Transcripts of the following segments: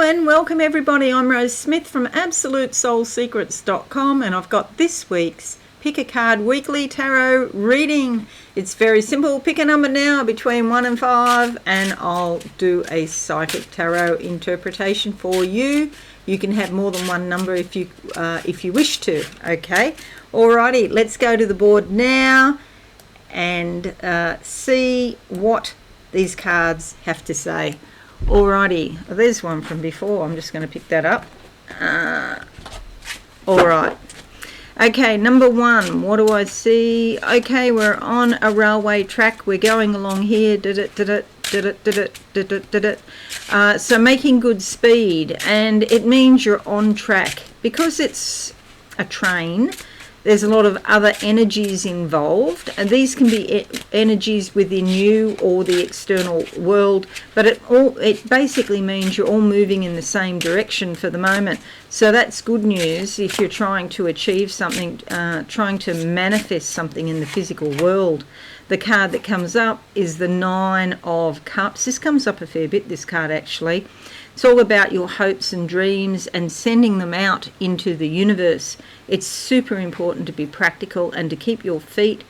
and welcome everybody. I'm Rose Smith from AbsoluteSoulSecrets.com, and I've got this week's Pick a Card Weekly Tarot reading. It's very simple. Pick a number now between 1 and 5 and I'll do a psychic tarot interpretation for you. You can have more than one number if you wish to. Okay, alrighty, let's go to the board now and see what these cards have to say. Alrighty, there's one from before. I'm just going to pick that up. Alright. Okay, number 1. What do I see? Okay, we're on a railway track. We're going along here. So making good speed, and it means you're on track. Because it's a train, there's a lot of other energies involved, and these can be energies within you or the external world, but it basically means you're all moving in the same direction for the moment. So that's good news if you're trying to achieve something, trying to manifest something in the physical world. The card that comes up is the 9 of Cups. This comes up a fair bit, this card actually. It's all about your hopes and dreams and sending them out into the universe. It's super important to be practical and to keep your feet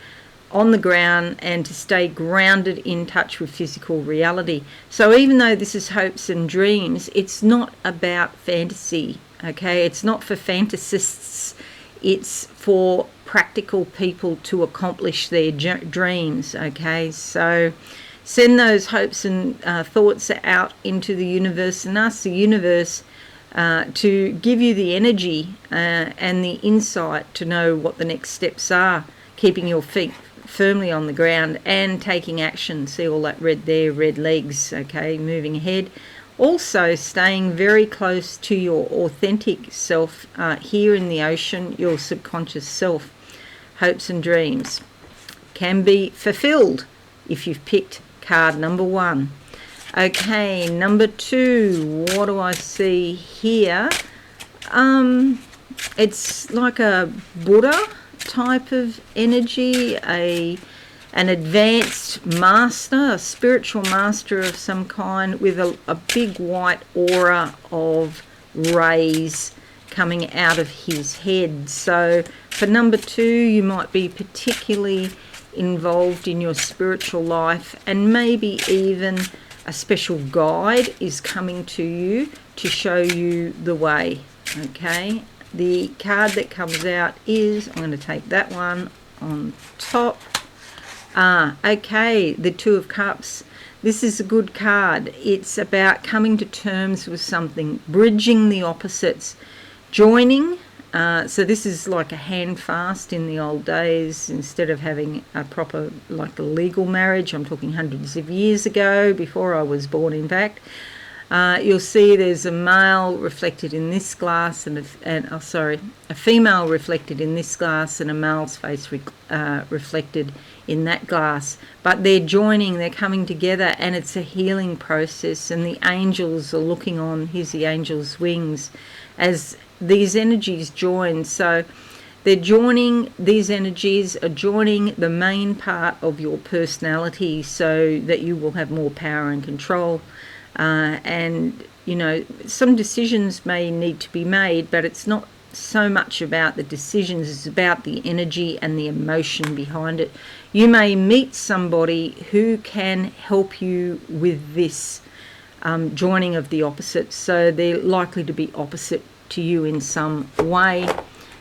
on the ground and to stay grounded in touch with physical reality. So even though this is hopes and dreams, it's not about fantasy, okay? It's not for fantasists. It's for practical people to accomplish their dreams, okay? So send those hopes and thoughts out into the universe and ask the universe to give you the energy and the insight to know what the next steps are, keeping your feet firmly on the ground and taking action. See all that red there, red legs, okay, moving ahead. Also staying very close to your authentic self here in the ocean, your subconscious self. Hopes and dreams can be fulfilled if you've picked card number 1. Okay, number 2. What do I see here? It's like a Buddha type of energy, an advanced master, a spiritual master of some kind with a big white aura of rays coming out of his head. So for number 2, you might be particularly involved in your spiritual life, and maybe even a special guide is coming to you to show you the way. Okay, the card that comes out is, I'm going to take that one on top. Okay, the 2 of Cups. This is a good card. It's about coming to terms with something, bridging the opposites, joining. So this is like a hand fast in the old days. Instead of having a proper, like a legal marriage, I'm talking hundreds of years ago, before I was born in fact. You'll see there's a male reflected in this glass and a female reflected in this glass and a male's face reflected in that glass. But they're joining, they're coming together, and it's a healing process, and the angels are looking on. Here's the angel's wings as these energies join. So they're joining, these energies are joining the main part of your personality so that you will have more power and control. And, you know, some decisions may need to be made, but it's not so much about the decisions, it's about the energy and the emotion behind it. You may meet somebody who can help you with this joining of the opposites. So they're likely to be opposite to you in some way,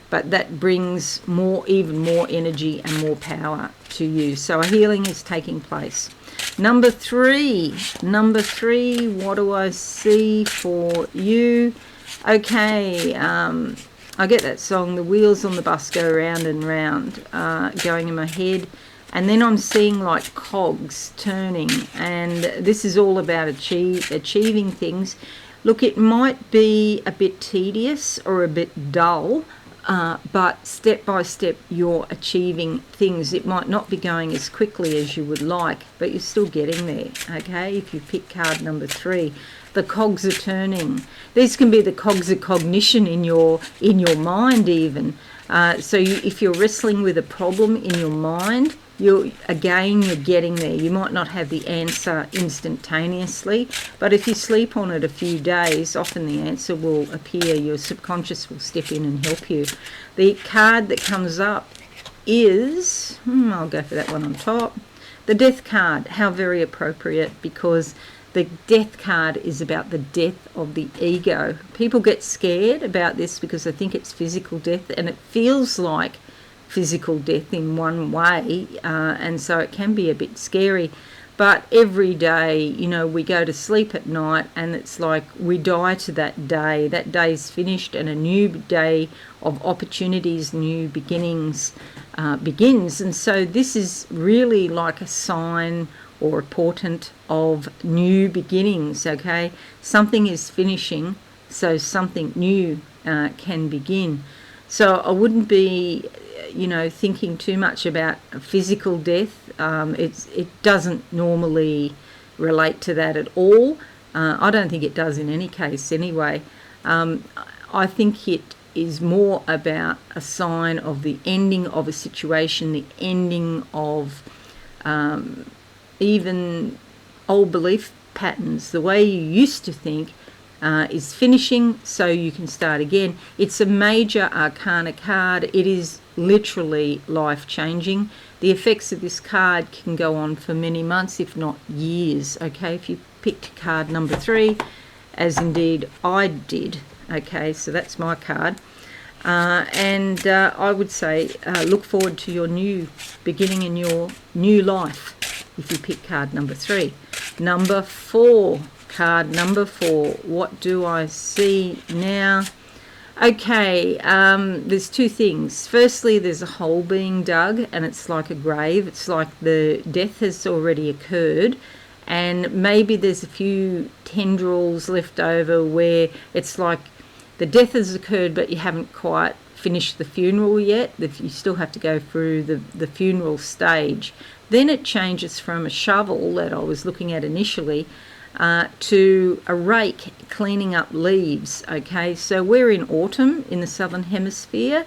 but that brings even more energy and more power to you. So a healing is taking place. Number 3, what do I see for you? Okay, I get that song, the wheels on the bus go round and round, going in my head, and then I'm seeing like cogs turning, and this is all about achieving things. Look, it might be a bit tedious or a bit dull, but step by step you're achieving things. It might not be going as quickly as you would like, but you're still getting there, okay? If you pick card number 3, the cogs are turning. These can be the cogs of cognition in your mind even. If you're wrestling with a problem in your mind, you're getting there. You might not have the answer instantaneously, but if you sleep on it a few days, often the answer will appear. Your subconscious will step in and help you. The card that comes up is, I'll go for that one on top, the Death card. How very appropriate, because the Death card is about the death of the ego. People get scared about this because they think it's physical death, and it feels like physical death in one way, and so it can be a bit scary. But every day, you know, we go to sleep at night and it's like we die to that day. That day's finished and a new day of opportunities, new beginnings begins. And so this is really like a sign or a portent of new beginnings, okay? Something is finishing, so something new can begin. So I wouldn't be, you know, thinking too much about physical death. It doesn't normally relate to that at all. I don't think it does in any case anyway. I think it is more about a sign of the ending of a situation, the ending of even old belief patterns. The way you used to think is finishing, so you can start again. It's a major arcana card. It is literally life-changing. The effects of this card can go on for many months, if not years, okay, if you picked card number 3, as indeed I did, okay, so that's my card. And I would say look forward to your new beginning in your new life if you pick card number 3. Number 4, card number 4, what do I see now? Okay, there's two things. Firstly, there's a hole being dug, and it's like a grave. It's like the death has already occurred, and maybe there's a few tendrils left over where it's like the death has occurred, but you haven't quite finished the funeral yet. You still have to go through the funeral stage. Then it changes from a shovel that I was looking at initially to a rake cleaning up leaves. Okay, so we're in autumn in the southern hemisphere,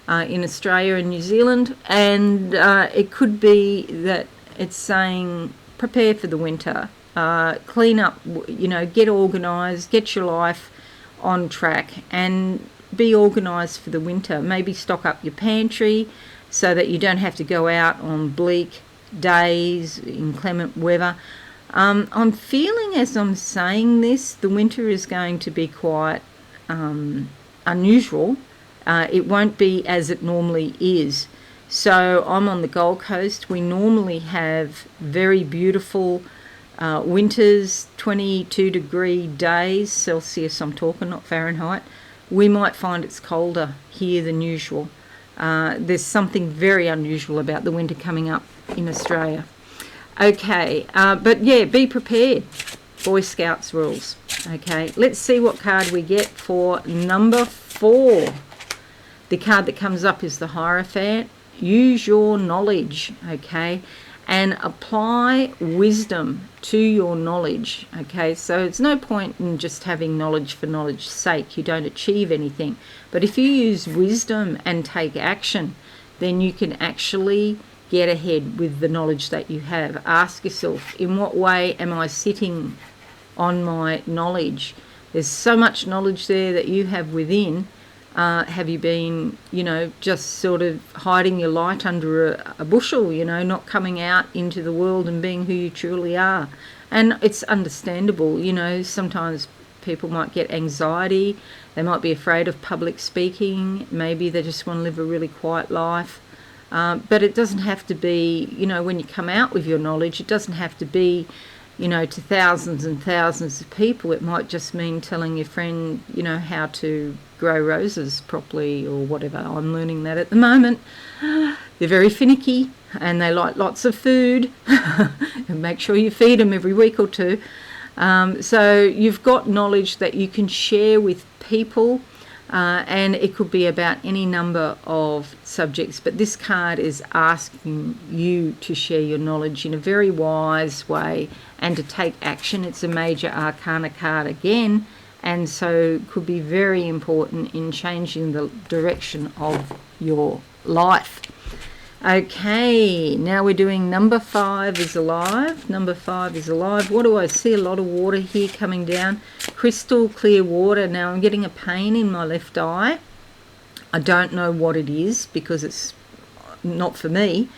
in Australia and New Zealand, and it could be that it's saying prepare for the winter, clean up, you know, get organised, get your life on track and be organised for the winter. Maybe stock up your pantry so that you don't have to go out on bleak days, inclement weather. I'm feeling as I'm saying this, the winter is going to be quite unusual. It won't be as it normally is. So I'm on the Gold Coast. We normally have very beautiful winters, 22-degree days, Celsius I'm talking, not Fahrenheit. We might find it's colder here than usual. There's something very unusual about the winter coming up in Australia. Okay, but yeah, be prepared. Boy Scouts rules. Okay, let's see what card we get for number 4. The card that comes up is the Hierophant. Use your knowledge, okay, and apply wisdom to your knowledge, okay. So it's no point in just having knowledge for knowledge's sake. You don't achieve anything. But if you use wisdom and take action, then you can actually get ahead with the knowledge that you have. Ask yourself, in what way am I sitting on my knowledge? There's so much knowledge there that you have within. Have you been, you know, just sort of hiding your light under a bushel, you know, not coming out into the world and being who you truly are? And it's understandable, you know, sometimes people might get anxiety, they might be afraid of public speaking, maybe they just want to live a really quiet life. But it doesn't have to be, you know, when you come out with your knowledge, it doesn't have to be, you know, to thousands and thousands of people. It might just mean telling your friend, you know, how to grow roses properly or whatever. I'm learning that at the moment. They're very finicky and they like lots of food. And make sure you feed them every week or two. So you've got knowledge that you can share with people. And it could be about any number of subjects, but this card is asking you to share your knowledge in a very wise way and to take action. It's a major arcana card again, and so could be very important in changing the direction of your life. Okay, now we're doing number 5 is alive. Number 5 is alive. What do I see? A lot of water here coming down. Crystal clear water. Now I'm getting a pain in my left eye. I don't know what it is because it's not for me,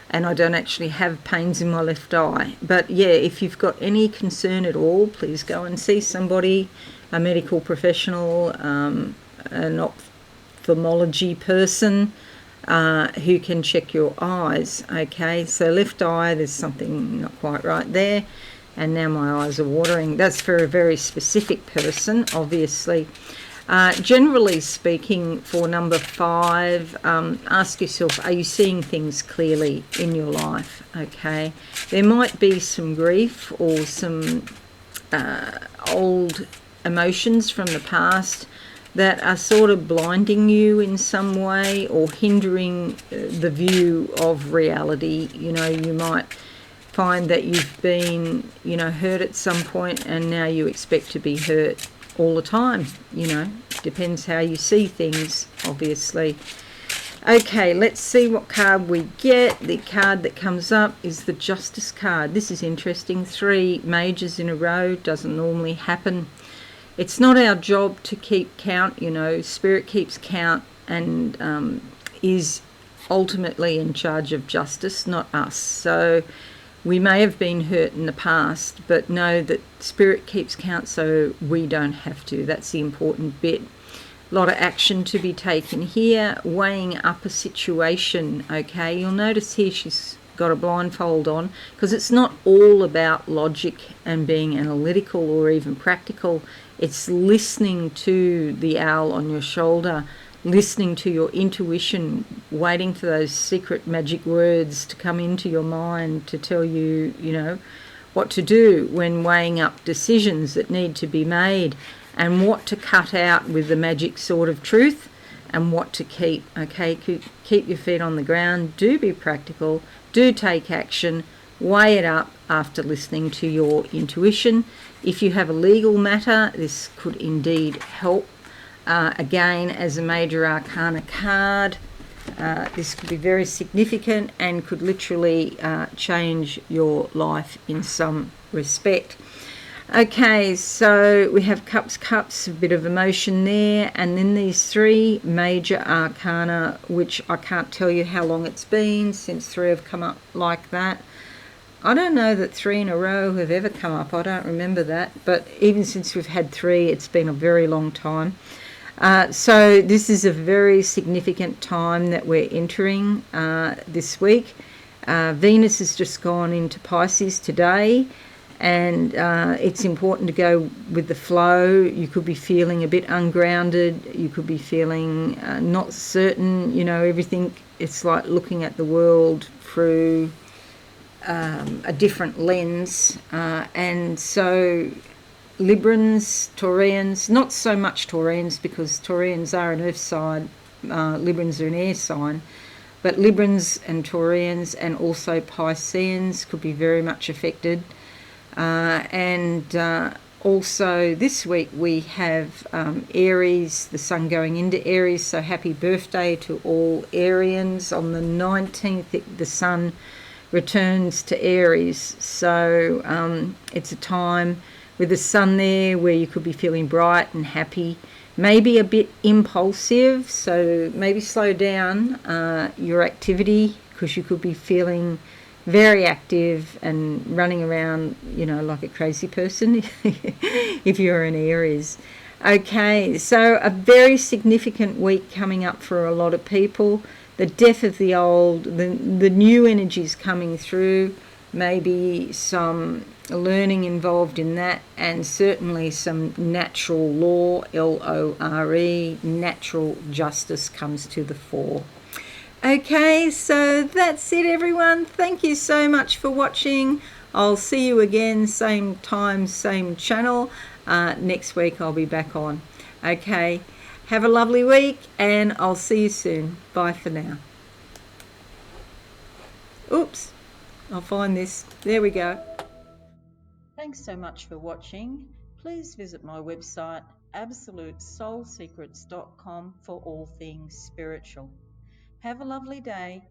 and I don't actually have pains in my left eye. But yeah, if you've got any concern at all, please go and see somebody, a medical professional, an ophthalmology person, who can check your eyes. Okay, so left eye, there's something not quite right there, and now my eyes are watering. That's for a very specific person, obviously. Generally speaking, for number 5, ask yourself, are you seeing things clearly in your life? Okay, there might be some grief or some old emotions from the past that are sort of blinding you in some way or hindering the view of reality. You know, you might find that you've been, hurt at some point, and now you expect to be hurt all the time. Depends how you see things, obviously. Okay, let's see what card we get. The card that comes up is the Justice card. This is interesting. 3 majors in a row doesn't normally happen. It's not our job to keep count, Spirit keeps count and is ultimately in charge of justice, not us. So we may have been hurt in the past, but know that Spirit keeps count so we don't have to. That's the important bit. A lot of action to be taken here, weighing up a situation, okay? You'll notice here she's got a blindfold on because it's not all about logic and being analytical or even practical. It's listening to the owl on your shoulder, listening to your intuition, waiting for those secret magic words to come into your mind to tell you, what to do when weighing up decisions that need to be made and what to cut out with the magic sword of truth and what to keep. Okay, keep your feet on the ground, do be practical, do take action, weigh it up after listening to your intuition. If you have a legal matter, this could indeed help. Again, as a major arcana card, this could be very significant and could literally change your life in some respect. Okay, so we have cups, a bit of emotion there, and then these 3 major arcana, which I can't tell you how long it's been since 3 have come up like that. I don't know that 3 in a row have ever come up. I don't remember that, but even since we've had 3, it's been a very long time. So this is a very significant time that we're entering this week. Venus has just gone into Pisces today, and it's important to go with the flow. You could be feeling a bit ungrounded. You could be feeling not certain. Everything. It's like looking at the world through a different lens, and so Librans, Taurians, not so much Taurians because Taurians are an earth sign, Librans are an air sign, but Librans and Taurians and also Pisceans could be very much affected. And also this week we have Aries, the sun going into Aries, so happy birthday to all Arians. On the 19th, the sun returns to Aries, so it's a time with the sun there where you could be feeling bright and happy, maybe a bit impulsive, so maybe slow down your activity because you could be feeling very active and running around, like a crazy person if you're an Aries. Okay, so a very significant week coming up for a lot of people. The death of the old, the new energies coming through, maybe some learning involved in that, and certainly some natural law, LORE, natural justice comes to the fore. Okay, so that's it, everyone. Thank you so much for watching. I'll see you again, same time, same channel. Next week I'll be back on. Okay, have a lovely week, and I'll see you soon. Bye for now. Oops, I'll find this. There we go. Thanks so much for watching. Please visit my website, absolutesoulsecrets.com, for all things spiritual. Have a lovely day.